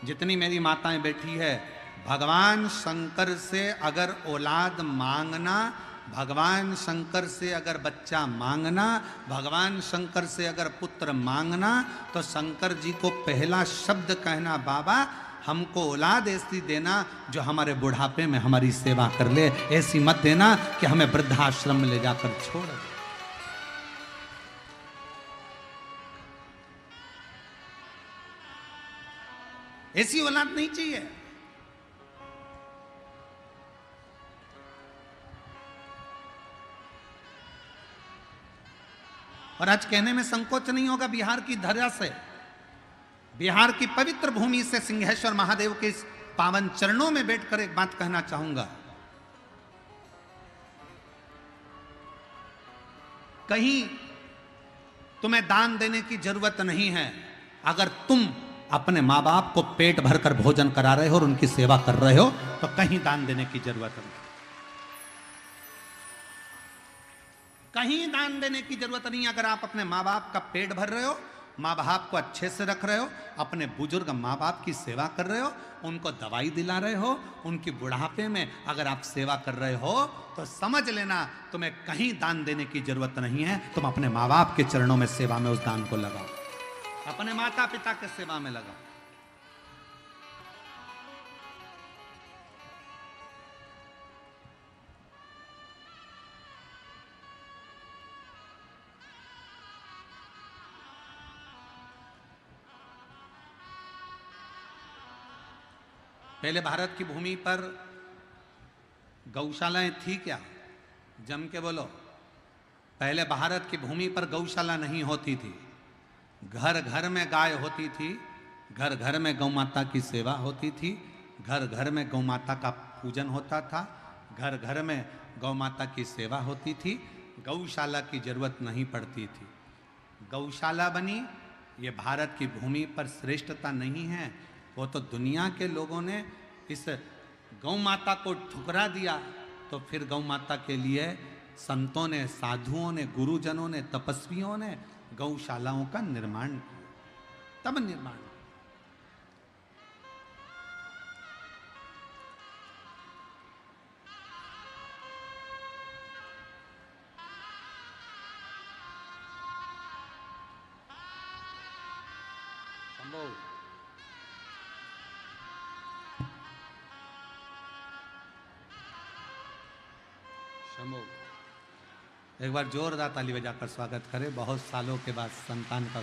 जितनी मेरी माताएं बैठी है, भगवान शंकर से अगर औलाद मांगना, भगवान शंकर से अगर बच्चा मांगना, भगवान शंकर से अगर पुत्र मांगना, तो शंकर जी को पहला शब्द कहना, बाबा हमको औलाद ऐसी देना जो हमारे बुढ़ापे में हमारी सेवा कर ले, ऐसी मत देना कि हमें वृद्धाश्रम में ले जाकर छोड़ दे। ऐसी औलाद नहीं चाहिए। और आज कहने में संकोच नहीं होगा, बिहार की धरा से, बिहार की पवित्र भूमि से सिंहेश्वर महादेव के इस पावन चरणों में बैठकर एक बात कहना चाहूंगा। कहीं तुम्हें दान देने की जरूरत नहीं है। अगर तुम अपने माँ बाप को पेट भरकर भोजन करा रहे हो और उनकी सेवा कर रहे हो, तो कहीं दान देने की जरूरत नहीं। कहीं दान देने की जरूरत नहीं। अगर आप अपने माँ बाप का पेट भर रहे हो, माँ बाप को अच्छे से रख रहे हो, अपने बुजुर्ग माँ बाप की सेवा कर रहे हो, उनको दवाई दिला रहे हो, उनकी बुढ़ापे में अगर आप सेवा कर रहे हो, तो समझ लेना तुम्हें कहीं दान देने की जरूरत नहीं है। तुम अपने माँ बाप के चरणों में सेवा में उस दान को लगाओ, अपने माता पिता के सेवा में लगाओ। पहले भारत की भूमि पर गौशालाएं थी क्या? जम के बोलो। पहले भारत की भूमि पर गौशाला नहीं होती थी। घर घर में गाय होती थी, घर घर में गौ माता की सेवा होती थी, घर घर में गौ माता का पूजन होता था, घर घर में गौ माता की सेवा होती थी। गौशाला की जरूरत नहीं पड़ती थी। गौशाला बनी, ये भारत की भूमि पर श्रेष्ठता नहीं है, वो तो दुनिया के लोगों ने इस गौ माता को ठुकरा दिया। तो फिर गौ माता के लिए संतों ने, साधुओं ने, गुरुजनों ने, तपस्वियों ने गौशालाओं का निर्माण किया, तब निर्माण। एक बार जोरदार ताली बजाकर स्वागत करें। बहुत सालों के बाद संतान का।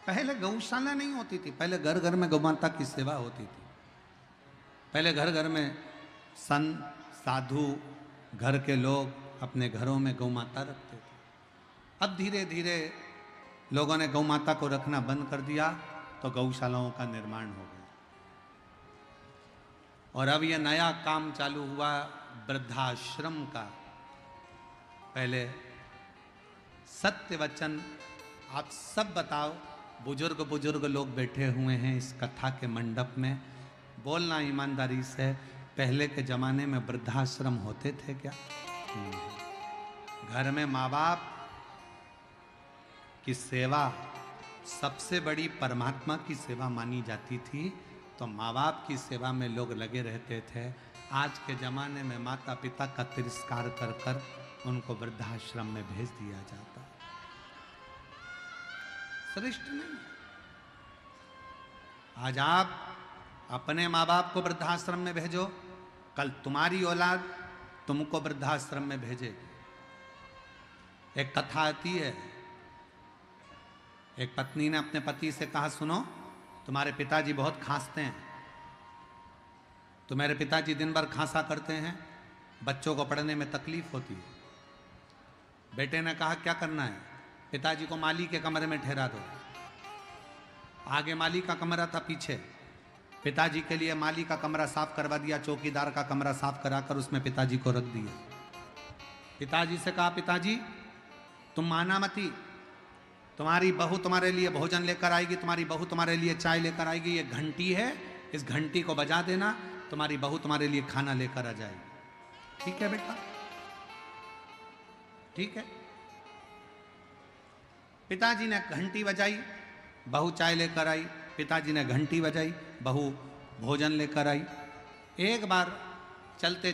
पहले गौशाला नहीं होती थी, पहले घर घर में गौ माता की सेवा होती थी। पहले घर घर में संत, साधु, घर के लोग अपने घरों में गौ माता रखते थे। अब धीरे धीरे लोगों ने गौ माता को रखना बंद कर दिया, तो गौशालाओं का निर्माण हो गया। और अब यह नया काम चालू हुआ वृद्धाश्रम का। पहले सत्य वचन आप सब बताओ, बुजुर्ग बुजुर्ग लोग बैठे हुए हैं इस कथा के मंडप में, बोलना ईमानदारी से, पहले के जमाने में वृद्धाश्रम होते थे क्या? घर में माँ बाप की सेवा सबसे बड़ी परमात्मा की सेवा मानी जाती थी, तो माँ बाप की सेवा में लोग लगे रहते थे। आज के जमाने में माता पिता का तिरस्कार कर कर उनको वृद्धाश्रम में भेज दिया जाता। श्रेष्ठ नहीं। आज आप अपने माँ बाप को वृद्धाश्रम में भेजो, कल तुम्हारी औलाद तुमको वृद्धाश्रम में भेजेगी। एक कथा आती है, एक पत्नी ने अपने पति से कहा, सुनो तुम्हारे पिताजी बहुत खांसते हैं, तुम्हारे पिताजी दिन भर खांसा करते हैं, बच्चों को पढ़ने में तकलीफ होती है। बेटे ने कहा क्या करना है? पिताजी को माली के कमरे में ठहरा दो। आगे माली का कमरा था, पीछे पिताजी के लिए माली का कमरा साफ करवा दिया, चौकीदार का कमरा साफ कराकर उसमें पिताजी को रख दिया। पिताजी से कहा, पिताजी तुम माना मती, तुम्हारी बहू तुम्हारे लिए भोजन लेकर आएगी, तुम्हारी बहू तुम्हारे लिए चाय लेकर आएगी, ये घंटी है, इस घंटी को बजा देना, तुम्हारी बहू तुम्हारे लिए खाना लेकर आ जाएगी। ठीक है बेटा, ठीक है। पिताजी ने घंटी बजाई, बहू चाय लेकर आई, पिताजी ने घंटी बजाई, बहू भोजन लेकर आई। एक बार चलते